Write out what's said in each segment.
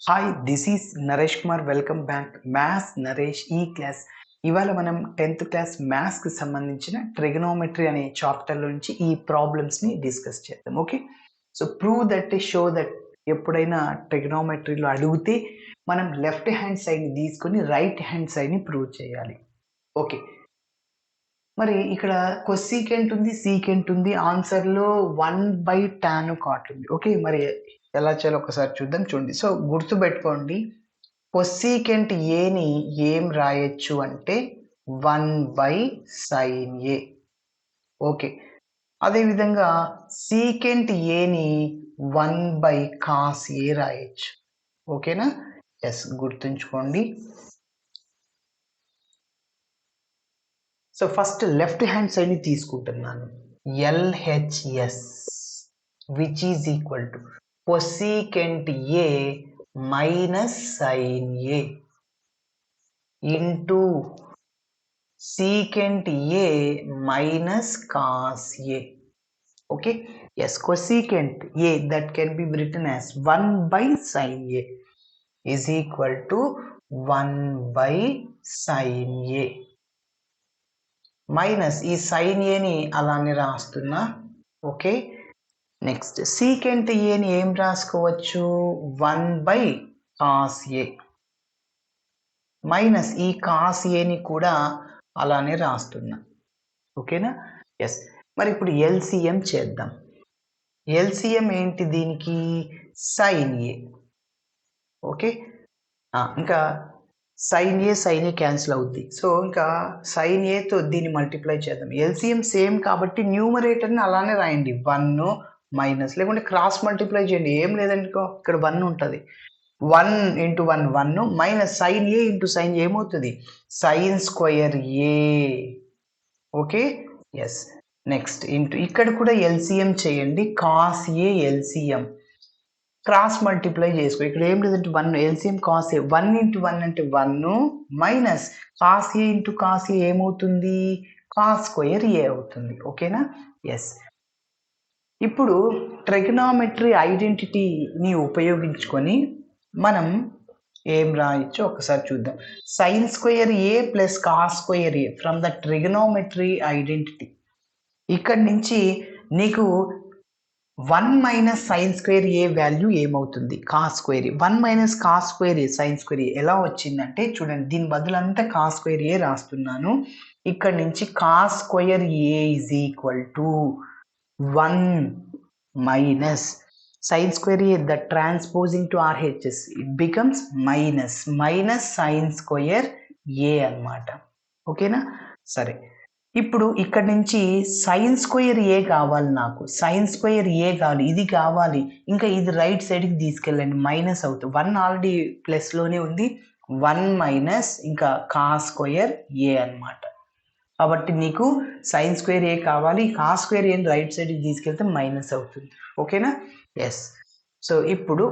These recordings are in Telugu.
Hi, this is Naresh Kumar. Welcome back maths Naresh ఈ క్లాస్. ఇవాళ మనం 10th క్లాస్ మ్యాథ్స్కి సంబంధించిన ట్రిగనోమెట్రీ అనే చాప్టర్లో నుంచి ఈ ప్రాబ్లమ్స్ని డిస్కస్ చేద్దాం. Okay, so prove that, show that. ఎప్పుడైనా ట్రిగనోమెట్రీలో అడిగితే మనం లెఫ్ట్ హ్యాండ్ సైడ్ని తీసుకొని రైట్ హ్యాండ్ సైడ్ని ప్రూవ్ చేయాలి. ఓకే, మరి ఇక్కడ కొసీకెంట్ ఉంది, సీకెంట్ ఉంది, ఆన్సర్లో 1/tan cot ఉంది. ఓకే, మరి ఎలా చేయాలో ఒకసారి చూద్దాం. చూడండి, సో గుర్తుపెట్టుకోండి, కొసీకెంట్ ఏని ఏం రాయొచ్చు అంటే 1/sin A. ఓకే, అదేవిధంగా సీకెంట్ ఏని 1/cos A రాయొచ్చు. ఓకేనా? ఎస్, గుర్తుంచుకోండి. సో ఫస్ట్ లెఫ్ట్ హ్యాండ్ సైడ్ని తీసుకుంటున్నాను. LHS which is equal to cosecant A minus sine A into secant A minus cos A. Okay, yes, cosecant A that can be written as 1/sin A is equal to 1/sin A minus ఈ సైన్ ఏని అలానే రాస్తున్నా. ఓకే, నెక్స్ట్ సీకెంట్ ఏని ఏం రాసుకోవచ్చు 1/cos A మైనస్ ఈ కాస్ ఏని కూడా అలానే రాస్తున్నా. ఓకేనా? ఎస్, మరి ఇప్పుడు ఎల్సిఎం చేద్దాం. ఎల్సిఎం ఏంటి దీనికి? Sign A. ఓకే, ఇంకా సైన్ ఏ క్యాన్సిల్ అవుద్ది. సో ఇంకా సైన్ ఏతో దీన్ని మల్టిప్లై చేద్దాం. ఎల్సిఎం సేమ్ కాబట్టి న్యూమరేటర్ని అలానే రాయండి, 1 మైనస్, లేకుంటే క్రాస్ మల్టిప్లై చేయండి, ఏం లేదనుకో, ఇక్కడ 1 ఉంటుంది. 1 into 1 1 minus sine A into sign ఏమవుతుంది? సైన్ స్క్వయర్ ఏ. ఓకే, ఎస్, నెక్స్ట్ ఇంటూ ఇక్కడ కూడా ఎల్సిఎం చేయండి, cos A LCM cross multiply చేసుకో. ఇక్కడ ఏం లేదంటే 1 ఎల్సిఎం కాస్ ఏ, 1 ఇంటూ 1 అంటే 1 minus cos A into cos A ఏమవుతుంది? కాస్ స్క్వేర్ ఏ అవుతుంది. ఓకేనా? ఎస్, ఇప్పుడు ట్రిగనామెట్రీ ఐడెంటిటీని ఉపయోగించుకొని మనం ఏం రాయొచ్చో ఒకసారి చూద్దాం. Sign square A plus cos square A from the trigonometry identity. ఇక్కడ నుంచి నీకు 1 మైనస్ సైన్ స్క్వేర్ ఏ వాల్యూ ఏమవుతుంది? Cos square A. 1 minus cos square A sine square ఏ ఎలా వచ్చిందంటే చూడండి, దీని బదులంతా కాస్ స్క్వేర్ ఏ రాస్తున్నాను. ఇక్కడ నుంచి cos square A is equal to 1 minus sine square A that transposing to RHS it becomes minus sine square A అన్నమాట. ఓకేనా? సరే, ఇప్పుడు ఇక్కడ నుంచి సైన్ స్క్వేర్ ఏ కావాలి, నాకు సైన్ స్క్వేర్ ఏ కావాలి, ఇది కావాలి. ఇంకా ఇది రైట్ సైడ్కి తీసుకెళ్ళండి, మైనస్ అవుతుంది. 1 ఆల్రెడీ ప్లస్లోనే ఉంది, 1 మైనస్ ఇంకా కాస్ స్క్వేర్ ఏ అన్నమాట. కాబట్టి నీకు సైన్ స్క్వేర్ ఏ కావాలి, కాస్ స్క్వేర్ ఏని రైట్ సైడ్కి తీసుకెళ్తే మైనస్ అవుతుంది. ఓకేనా? ఎస్, సో ఇప్పుడు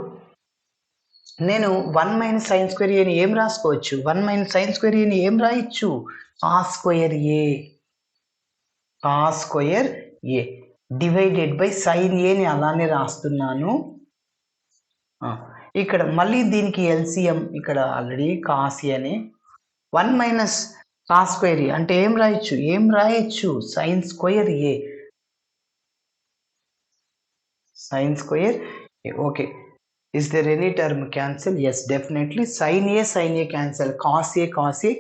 నేను 1 మైనస్ సైన్ స్క్వేర్ ఏని ఏం రాసుకోవచ్చు? 1 మైనస్ సైన్ స్క్వేర్ ఏని ఏం రాయొచ్చు? Cos square A, cos square A divided by sign ఏని అలానే రాస్తున్నాను. ఇక్కడ మళ్ళీ దీనికి ఎల్సిఎం ఇక్కడ ఆల్రెడీ కాస్ ఏని 1 మైనస్ కాస్ స్క్వేర్ ఏ అంటే ఏం రాయొచ్చు? Sine square A, sine square A. Okay, is there any term cancel? Yes, definitely sine A cancel, cos A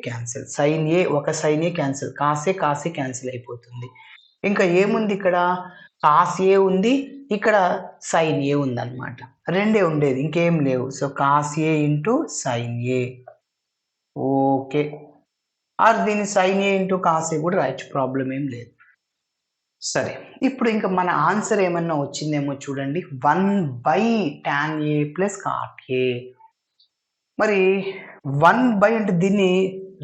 cancel, sine A ఒక sine A cancel, cos A cancel అయిపోతుంది. ఇంకా ఏముంది ఇక్కడ? కాస్ ఏ ఉంది, ఇక్కడ సైన్ ఏ ఉందన్నమాట. రెండే ఉండేది, ఇంకేం లేవు. So cos A into sine A. Okay, or దీన్ని sine A into cos A కూడా రాయొచ్చు, ప్రాబ్లం ఏం లేదు. సరే, ఇప్పుడు ఇంకా మన ఆన్సర్ ఏమన్నా వచ్చిందేమో చూడండి, 1/tan A plus cot A. మరి 1/, అంటే దీన్ని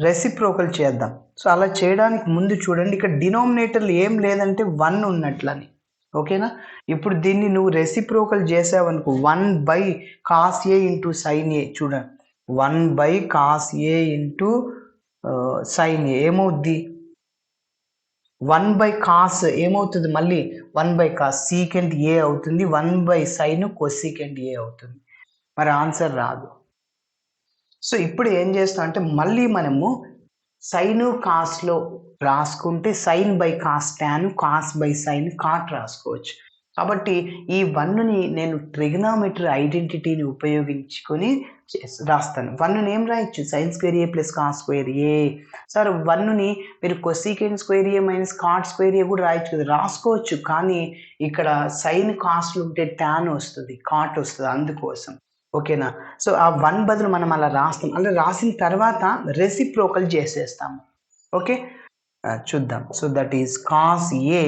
రెసిప్రోకల్ చేద్దాం. సో అలా చేయడానికి ముందు చూడండి, ఇక్కడ డినామినేటర్లు ఏం లేదంటే 1 ఉన్నట్లని. ఓకేనా? ఇప్పుడు దీన్ని నువ్వు రెసిప్రోకల్ చేసావనుకో, 1/cos A into sine A. చూడండి, 1/cos A ఇంటూ సైన్ ఏ ఏమవుద్ది? 1/cos ఏమవుతుంది? మళ్ళీ 1/cos సీకెంట్ ఏ అవుతుంది, 1/sin కొసీకెంట్ ఏ అవుతుంది. మరి ఆన్సర్ రాదు. సో ఇప్పుడు ఏం చేస్తాం అంటే మళ్ళీ మనము సైను కాస్లో రాసుకుంటే sine by cos tan, cos by sine cot రాసుకోవచ్చు. కాబట్టి ఈ 1ని నేను ట్రిగనామెట్రీ ఐడెంటిటీని ఉపయోగించుకొని రాస్తాను. 1ని ఏం రాయొచ్చు? Sine square A plus cos square A. Sir 1ని మీరు కొసీకెంట్ స్క్వేర్ ఏ మైనస్ కాట్ స్క్వేర్ ఏ కూడా రాయొచ్చు కదా. రాసుకోవచ్చు, కానీ ఇక్కడ సైన్ కాస్ట్లు ఉంటే టాన్ వస్తుంది, కాట్ వస్తుంది, అందుకోసం. ఓకేనా? సో ఆ 1 బదులు మనం అలా రాస్తాం. అలా రాసిన తర్వాత రెసిప్రోకల్ చేసేస్తాము. ఓకే, చూద్దాం. So that is cos A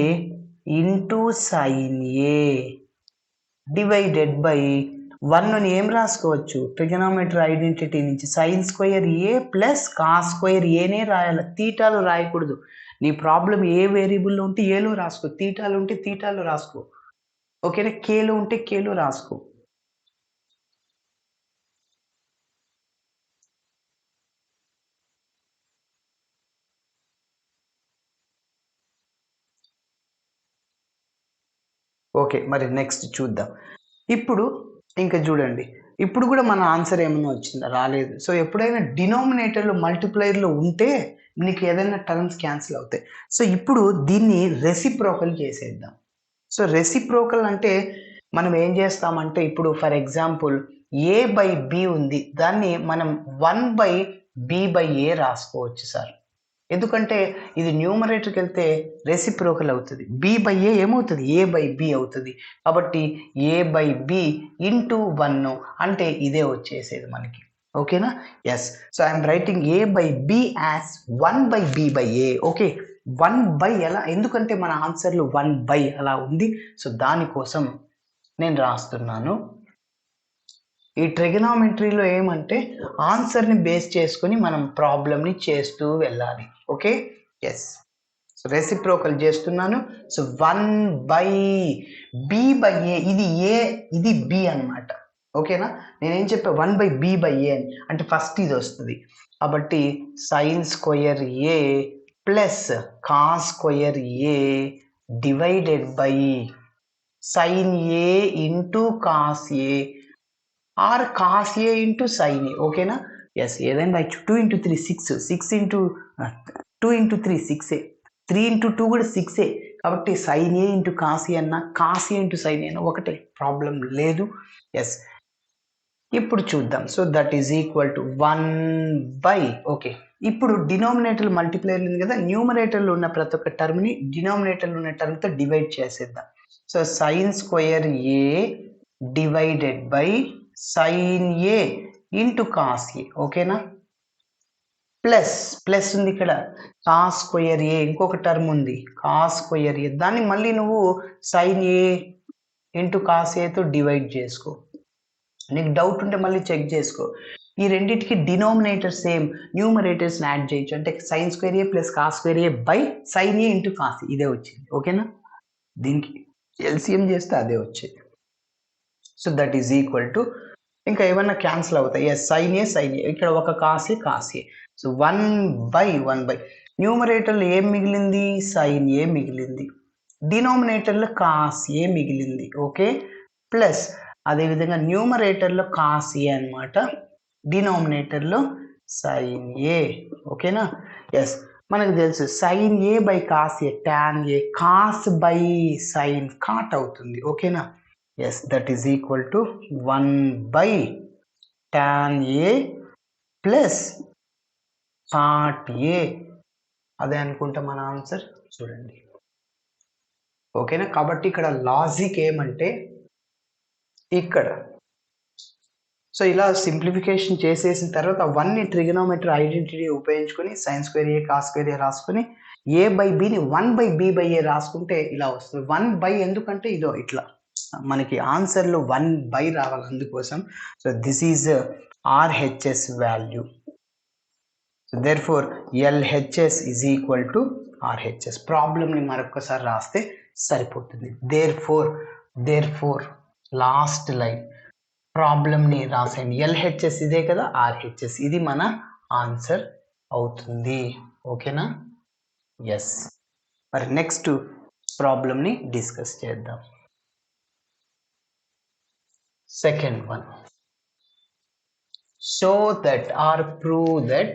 into sine A divided by 1ని ఏం రాసుకోవచ్చు? ట్రిగనామెట్రీ ఐడెంటిటీ నుంచి sign square A plus cos square ఏనే రాయాలి, తీటాలో రాయకూడదు. నీ ప్రాబ్లం ఏ వేరియబుల్లో ఉంటే ఏలో రాసుకో, తీటాలో ఉంటే తీటాలో రాసుకో, ఓకేనా? కేలో ఉంటే కేలో రాసుకో. ఓకే, మరి నెక్స్ట్ చూద్దాం. ఇప్పుడు ఇంకా చూడండి, ఇప్పుడు కూడా మన ఆన్సర్ ఏమైనా వచ్చిందా? రాలేదు. సో ఎప్పుడైనా డినామినేటర్లో మల్టిప్లైర్లో ఉంటే నీకు ఏదైనా టర్మ్స్ క్యాన్సిల్ అవుతాయి. సో ఇప్పుడు దీన్ని రెసిప్రోకల్ చేసేద్దాం. సో రెసిప్రోకల్ అంటే మనం ఏం చేస్తామంటే, ఇప్పుడు for example A by B ఉంది, దాన్ని మనం 1/b/a రాసుకోవచ్చు సార్. ఎందుకంటే ఇది న్యూమరేటర్కి వెళ్తే రెసిప్రోకల్ అవుతుంది. b/a ఏమవుతుంది? a/b అవుతుంది. కాబట్టి a/b ఇంటూ 1 అంటే ఇదే వచ్చేసేది మనకి. ఓకేనా? Yes. So I'm writing a/b as 1/b/a. Okay, 1/, ఎలా? ఎందుకంటే మన ఆన్సర్లో 1/, అలా ఉంది. సో దానికోసం నేను రాస్తున్నాను. ఈ ట్రిగనామెట్రీలో ఏమంటే ఆన్సర్ని బేస్ చేసుకొని మనం ప్రాబ్లమ్ని చేస్తూ వెళ్ళాలి. Okay, yes. సో రెసిప్రోకల్ చేస్తున్నాను. సో 1/b/a, ఇది ఏ, ఇది బి అనమాట. ఓకేనా? నేనేం చెప్పా? 1/b/a అని అంటే ఫస్ట్ ఇది వస్తుంది. కాబట్టి sine square A plus cos square A divided by sine A into cos A or cos A into sine A. ఓకేనా? ఎస్, ఏదైనా రాయొచ్చు. 2 into 3 6, 6 into 2 into 3 6, 3 into 2 కూడా 6. కాబట్టి sine A into cos A అన్న, cos A into sine A అన్న ఒకటే, ప్రాబ్లం లేదు. ఎస్, ఇప్పుడు చూద్దాం. So that is equal to 1/, okay. ఇప్పుడు డినామినేటర్ మల్టిప్లైర్ ఉంది కదా, న్యూమరేటర్లో ఉన్న ప్రతి ఒక్క టర్మ్ని డినామినేటర్లో ఉన్న టర్మ్తో డివైడ్ చేసేద్దాం. So sine square A divided by sine A into cos A. ఓకేనా? ప్లస్ ప్లస్ ఉంది ఇక్కడ, కాస్ స్క్వేర్ ఏ, ఇంకొక టర్మ్ ఉంది కాస్ స్క్వేర్ ఏ, దాన్ని మళ్ళీ నువ్వు సైన్ ఏ ఇంటూ కాస్ ఏతో డివైడ్ చేసుకో. నీకు డౌట్ ఉంటే మళ్ళీ చెక్ చేసుకో. ఈ రెండింటికి డినామినేటర్ సేమ్, న్యూమరేటర్స్ని యాడ్ చేయొచ్చు. అంటే sign square A plus cos square A by sine A into cos, ఇదే వచ్చింది. ఓకేనా? దీనికి ఎల్సిఎం చేస్తే అదే వచ్చేది. So that is equal to, ఇంకా ఏమన్నా క్యాన్సిల్ అవుతాయి. ఎస్, సైన్ ఏ సైన్ ఏ, ఇక్కడ ఒక కాసే కాసే. సో 1/1/, న్యూమరేటర్లో ఏం మిగిలింది? సైన్ ఏ మిగిలింది, డినామినేటర్లో కాస్ ఏ మిగిలింది. ఓకే, ప్లస్ అదేవిధంగా న్యూమరేటర్లో కాస్ ఏ అనమాట, డినామినేటర్లో సైన్ ఏ. ఓకేనా? ఎస్, మనకు తెలుసు sine A by cos A tan A, cos by sine cot అవుతుంది. ఓకేనా? Yes, that is equal to 1/tan A plus cot A. అదే అనుకుంటా మన ఆన్సర్. చూడండి, ఓకేనా? కాబట్టి ఇక్కడ లాజిక్ ఏమంటే, ఇక్కడ సో ఇలా సింప్లిఫికేషన్ చేసేసిన తర్వాత 1ని ట్రిగనోమెట్రీ ఐడెంటిటీ ఉపయోగించుకొని సైన్ స్క్వేర్ ఏ కాస్ స్క్వేర్ ఏ రాసుకొని a/bని 1/b/a రాసుకుంటే ఇలా వస్తుంది. 1/, ఎందుకంటే ఇదో ఇట్లా మనకి ఆన్సర్లో 1/, రావాలి, అందుకోసం. So this is RHS value. So therefore LHS is equal to RHS. ప్రాబ్లమ్ని మరొకసారి రాస్తే సరిపోతుంది. దేర్ఫోర్ లాస్ట్ లైన్ ప్రాబ్లమ్ని రాసేయండి. LHS ఇదే కదా, RHS ఇది మన ఆన్సర్ అవుతుంది. ఓకేనా? ఎస్, మరి నెక్స్ట్ ప్రాబ్లమ్ని డిస్కస్ చేద్దాం. Second one, show that or prove that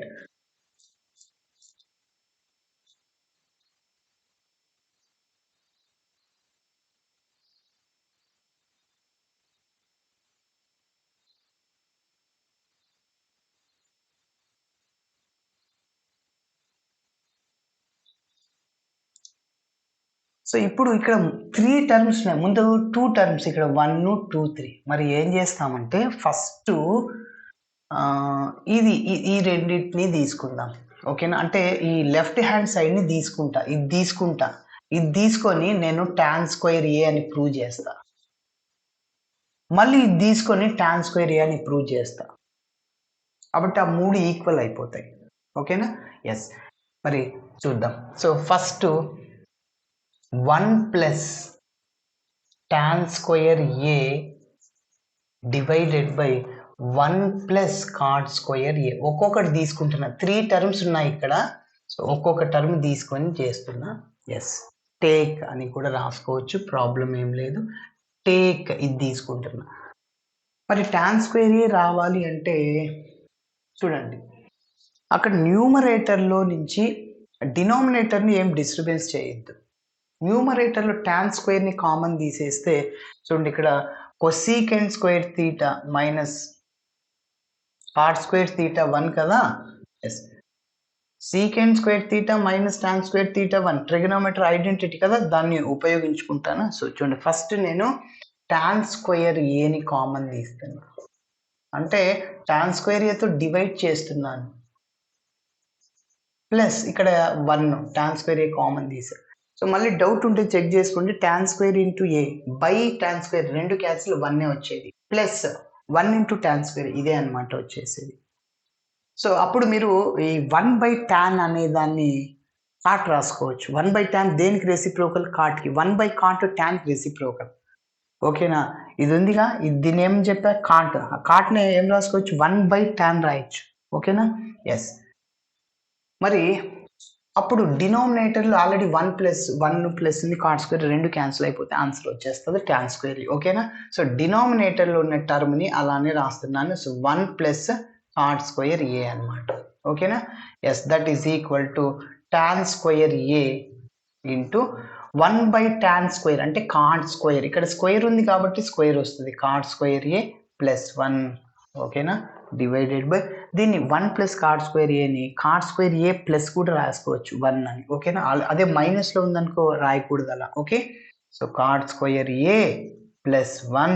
so ఇప్పుడు ఇక్కడ 3 టర్మ్స్ ముందు 2 టర్మ్స్ ఇక్కడ 1, 2, 3 మరి ఏం చేస్తామంటే ఫస్ట్ ఈ రెండింటిని తీసుకుందాం. ఓకేనా? అంటే ఈ లెఫ్ట్ హ్యాండ్ సైడ్‌ని తీసుకుంటా. ఇది తీసుకొని నేను టాన్ స్క్వేర్ ఏ అని ప్రూవ్ చేస్తా. మళ్ళీ ఇది తీసుకొని టాన్ స్క్వేర్ ఏ అని ప్రూవ్ చేస్తా. కాబట్టి ఆ 3 ఈక్వల్ అయిపోతాయి. ఓకేనా? ఎస్. మరి చూద్దాం. So first 1 plus tan square A divided by 1 plus cot square A. ఒక్కొక్కటి తీసుకుంటున్నా. 3 టర్మ్స్ ఉన్నాయి ఇక్కడ. సో ఒక్కొక్క టర్మ్ తీసుకొని చేస్తున్నా. ఎస్. టేక్ అని కూడా రాసుకోవచ్చు, ప్రాబ్లం ఏం లేదు. టేక్ ఇది తీసుకుంటున్నా. మరి టాన్ స్క్వేర్ ఏ రావాలి అంటే చూడండి, అక్కడ న్యూమరేటర్లో నుంచి డినామినేటర్ని ఏం డిస్టర్బెన్స్ చేయొద్దు. న్యూమరేటర్లో టాన్ స్క్వేర్ని కామన్ తీసేస్తే చూడండి, ఇక్కడ cosecant square theta minus cot square theta 1 కదా. ఎస్. Secant square theta minus tan square theta 1 trigonometry identity కదా, దాన్ని ఉపయోగించుకుంటాను. సో చూడండి, ఫస్ట్ నేను టాన్ స్క్వేర్ ఏని కామన్ తీస్తాను. అంటే టాన్ స్క్వేర్ ఏతో డివైడ్ చేస్తున్నాను. ప్లస్ ఇక్కడ 1 టాన్ స్క్వేర్ ఏ కామన్ తీసా. సో మళ్ళీ డౌట్ ఉంటే చెక్ చేసుకోండి. Tan square into A by tan square 2 cancel 1 వచ్చేది. ప్లస్ 1 ఇంటూ టాన్ స్క్వేర్ ఇదే అనమాట వచ్చేసేది. సో అప్పుడు మీరు ఈ 1 బై టాన్ అనే దాన్ని కాట్ రాసుకోవచ్చు. 1 బై టాన్ దేనికి రెసిప్రోకల్? కాట్కి. 1 బై కాట్ టాన్కి రెసిప్రోకల్. ఓకేనా? ఇది ఉందిగా, ఇది దీన్ని ఏం చెప్పా? కాట్. ఆ కాట్ని ఏం రాసుకోవచ్చు? 1 బై టాన్ రాయొచ్చు. ఓకేనా? ఎస్. మరి అప్పుడు డినామినేటర్లో ఆల్రెడీ 1 ప్లస్ ఉంది, కాట్ స్క్వేర్ 2 క్యాన్సిల్ అయిపోతే ఆన్సర్ వచ్చేస్తుంది టాన్ స్క్వేర్. ఓకేనా? సో డినామినేటర్లో ఉన్న టర్మ్ని అలానే రాస్తున్నాను. So 1 plus cot square A అనమాట. ఓకేనా? Yes. That is equal to tan square A into 1 by tan square అంటే కాట్ స్క్వేర్. ఇక్కడ స్క్వేర్ ఉంది కాబట్టి స్క్వేర్ వస్తుంది. Cot square A plus 1. ఓకేనా? డివైడెడ్ బై దీన్ని 1 ప్లస్ కాట్ స్క్వేర్ ఏని కాట్ స్క్వేర్ ఏ ప్లస్ కూడా రాసుకోవచ్చు 1 అని. ఓకేనా? అదే మైనస్లో ఉందనుకో రాయకూడదు అలా. Okay? So cot square A plus 1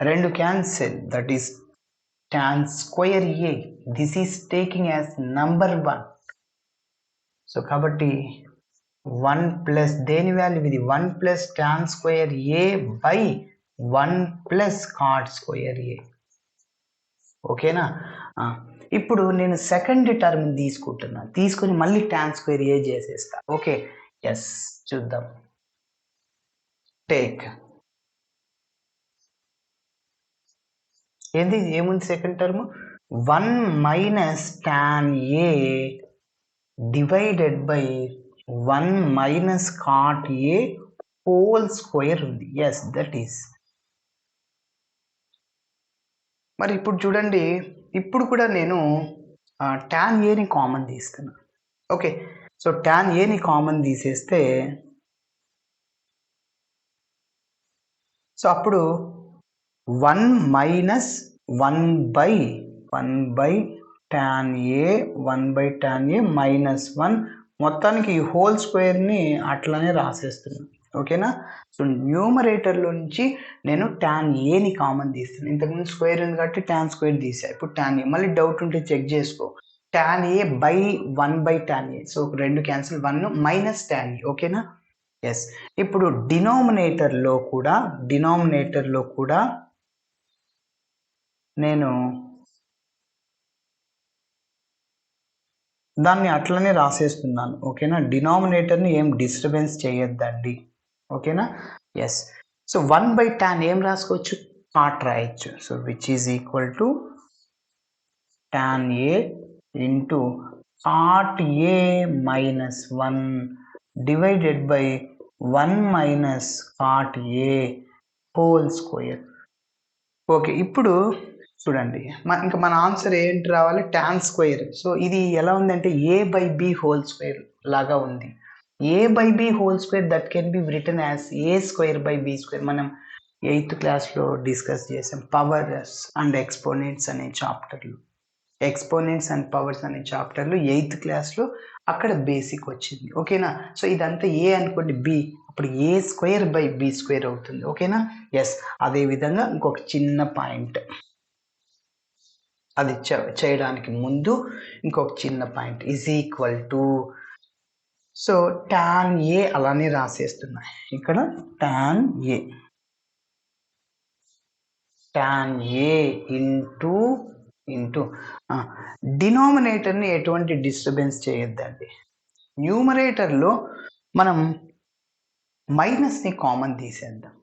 2 cancel, that is tan square A. This is taking as number 1. సో కాబట్టి 1 ప్లస్ దేని వాల్యూ ఇది 1 plus tan square A by 1 plus cot square A. ఓకేనా? ఇప్పుడు నేను సెకండ్ టర్మ్ తీసుకుంటున్నా. తీసుకొని మళ్ళీ టాన్ స్క్వేర్ ఏ చేసేస్తా. ఓకే? ఎస్. చూద్దాం. టేక్ ఏముంది second term? 1 minus tan A divided by 1 minus cot A whole square ఉంది. Yes, that is. మరి ఇప్పుడు చూడండి, ఇప్పుడు కూడా నేను టాన్ ఏని కామన్ తీస్తున్నా. ఓకే? సో టాన్ ఏని కామన్ తీసేస్తే సో అప్పుడు 1 minus 1 by tan A 1 by tan A minus 1 మొత్తానికి ఈ హోల్ స్క్వేర్ని అట్లనే రాసేస్తున్నాను. ఓకేనా? సో న్యూమరేటర్లో నుంచి నేను టాన్ ఏని కామన్ తీస్తాను. ఇంతకుముందు స్క్వేర్ ఉంది కాబట్టి టాన్ స్క్వేర్ తీసా. ఇప్పుడు టాన్ ఏ. మళ్ళీ డౌట్ ఉంటే చెక్ చేసుకో. Tan A by 1 by tan A. So 2 cancel, 1 minus tan A. ఓకేనా? ఎస్. ఇప్పుడు డినామినేటర్లో కూడా నేను దాన్ని అట్లనే రాసేస్తున్నాను. ఓకేనా? డినామినేటర్ని ఏం డిస్టర్బెన్స్ చేయొద్దండి. ఓకేనా? ఎస్. సో 1 బై టాన్ ఏం రాసుకోవచ్చు? కాట్ రాయొచ్చు. So which is equal to tan A into cot A minus 1 divided by 1 minus cot A whole square. Okay, ఇప్పుడు చూడండి ఇంకా మన ఆన్సర్ ఏంటి రావాలి, tan స్క్వేర్. సో ఇది ఎలా ఉందంటే a/b హోల్ స్క్వేర్ లాగా ఉంది. a/b whole square that can be written as a²/b². మనం 8th క్లాస్లో డిస్కస్ చేసాం పవర్స్ అండ్ ఎక్స్పోనెంట్స్ అనే చాప్టర్లో. ఎక్స్పోనెంట్స్ అండ్ పవర్స్ అనే చాప్టర్లో 8th క్లాస్లో అక్కడ బేసిక్ వచ్చింది. ఓకేనా. సో ఇదంతా ఏ అనుకోండి, బి, అప్పుడు a²/b² అవుతుంది. ఓకేనా. ఎస్. అదేవిధంగా ఇంకొక చిన్న పాయింట్, అది చేయడానికి ముందు ఇంకొక చిన్న point is equal to, so tan a అలానే రాసేస్తున్నా ఇక్కడ, tan a ఇంటూ డినామినేటర్ని ఎటువంటి డిస్టర్బెన్స్ చేయొద్దండి. న్యూమరేటర్లో మనం మైనస్ని కామన్ తీసేద్దాం.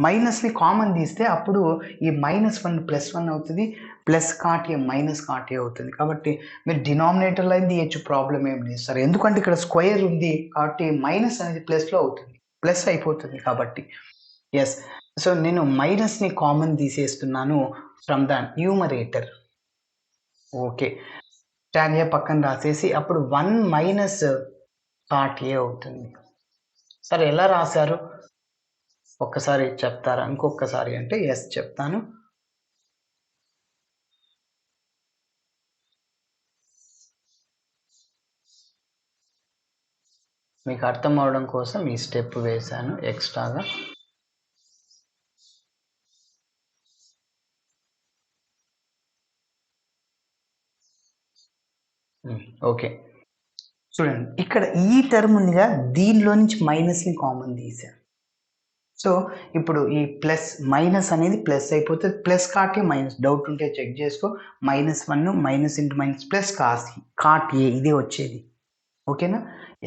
మైనస్ని కామన్ తీస్తే అప్పుడు ఈ -1 +1 అవుతుంది, plus cot A minus cot A అవుతుంది. కాబట్టి మీరు డినామినేటర్లో అయితే తీయచ్చు, ప్రాబ్లం ఏం లేదు సార్. ఎందుకంటే ఇక్కడ స్క్వేర్ ఉంది కాబట్టి మైనస్ అనేది ప్లస్లో అవుతుంది, ప్లస్ అయిపోతుంది కాబట్టి. ఎస్. సో నేను మైనస్ని కామన్ తీసేస్తున్నాను from the numerator. Okay. tan a పక్కన రాసేసి అప్పుడు 1 - cot a అవుతుంది. సరే ఎలా రాశారు ఒక్కసారి చెప్తారా? ఇంకొకసారి అంటే ఎస్ చెప్తాను. మీకు అర్థం అవడం కోసం ఈ స్టెప్ వేశాను ఎక్స్ట్రాగా. ఓకే. చూడండి ఇక్కడ ఈ టర్మ్ ఉందిగా, దీనిలో నుంచి మైనస్ని కామన్ తీసాను. సో ఇప్పుడు ఈ ప్లస్ మైనస్ అనేది ప్లస్ అయిపోతుంది, plus cot A minus, doubt ఉంటే చెక్ చేసుకో. -1 minus into minus plus cot A ఇదే వచ్చేది. ఓకేనా.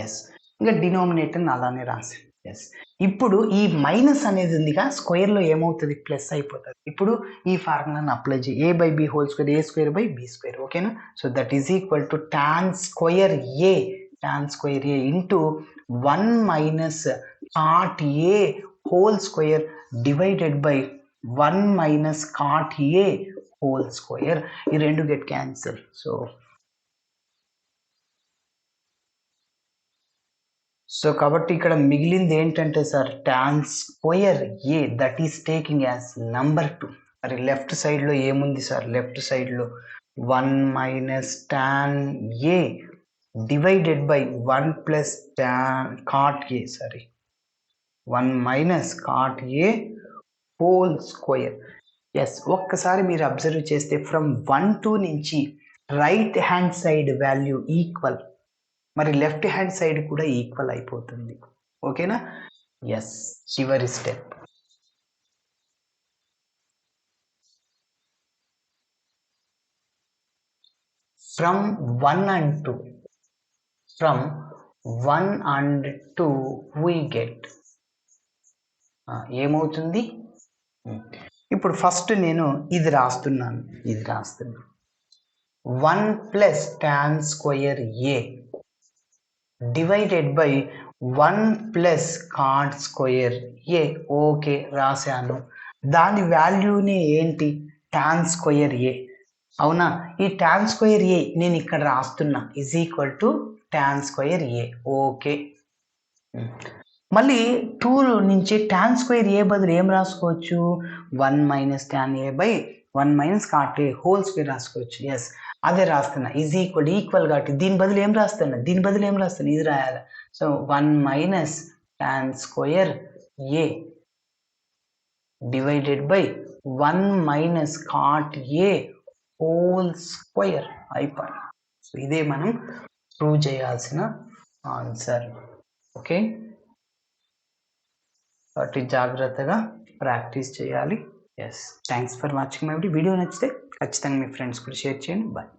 ఎస్. ఇంకా డినామినేటర్ని అలానే రాసి ఎస్. ఇప్పుడు ఈ మైనస్ అనేది ఉందిగా, స్క్వేర్లో ఏమవుతుంది, ప్లస్ అయిపోతుంది. ఇప్పుడు ఈ ఫార్ములాని అప్లై చేయి, a/b హోల్ స్క్వేర్ a²/b². ఓకేనా. So that is equal to tan square a into 1 - cot a whole square divided by 1 - cot a whole square. ఈ రెండు గెట్ క్యాన్సిల్. సో కాబట్టి ఇక్కడ మిగిలింది ఏంటంటే sir, tan square a that is taking as number 2. మరి లెఫ్ట్ సైడ్లో ఏముంది సార్, లెఫ్ట్ సైడ్లో 1 - tan a divided by 1 + tan cot a, sorry 1 - cot a whole square. Yes. ఒక్కసారి మీరు అబ్జర్వ్ చేస్తే ఫ్రమ్ 1 to నుంచి right hand side value equal, మరి లెఫ్ట్ హ్యాండ్ సైడ్ కూడా ఈక్వల్ అయిపోతుంది. ఓకేనా. ఎస్. చివరి step, from 1 and 2 we get ఏమవుతుంది. ఇప్పుడు ఫస్ట్ నేను ఇది రాస్తున్నాను 1 + tan square a divided by 1 + cot square a. Okay రాశాను. దాని వాల్యూని ఏంటి, tan స్క్వేర్ a. అవునా. ఈ tan స్క్వేర్ a నేను ఇక్కడ రాస్తున్నా is equal to tan square a. Okay. మళ్ళీ 2 నుంచి tan స్క్వేర్ a బదులు ఏం రాసుకోవచ్చు, 1 - tan a by 1 - cot a whole square రాసుకోవచ్చు. ఎస్. అదే రాస్తున్నా ఈజ్ ఈక్వల్ కాబట్టి దీని బదులు ఏం రాస్తాను, ఇది రాయాలి. So 1 - tan square a divided by 1 - cot a whole square అయిపోయింది. సో ఇదే మనం ప్రూవ్ చేయాల్సిన ఆన్సర్. ఓకే. కాబట్టి జాగ్రత్తగా ప్రాక్టీస్ చేయాలి. Yes. Thanks for watching my video. నచ్చితే ఖచ్చితంగా మీ ఫ్రెండ్స్ కూడా షేర్ చేయండి. బాయ్.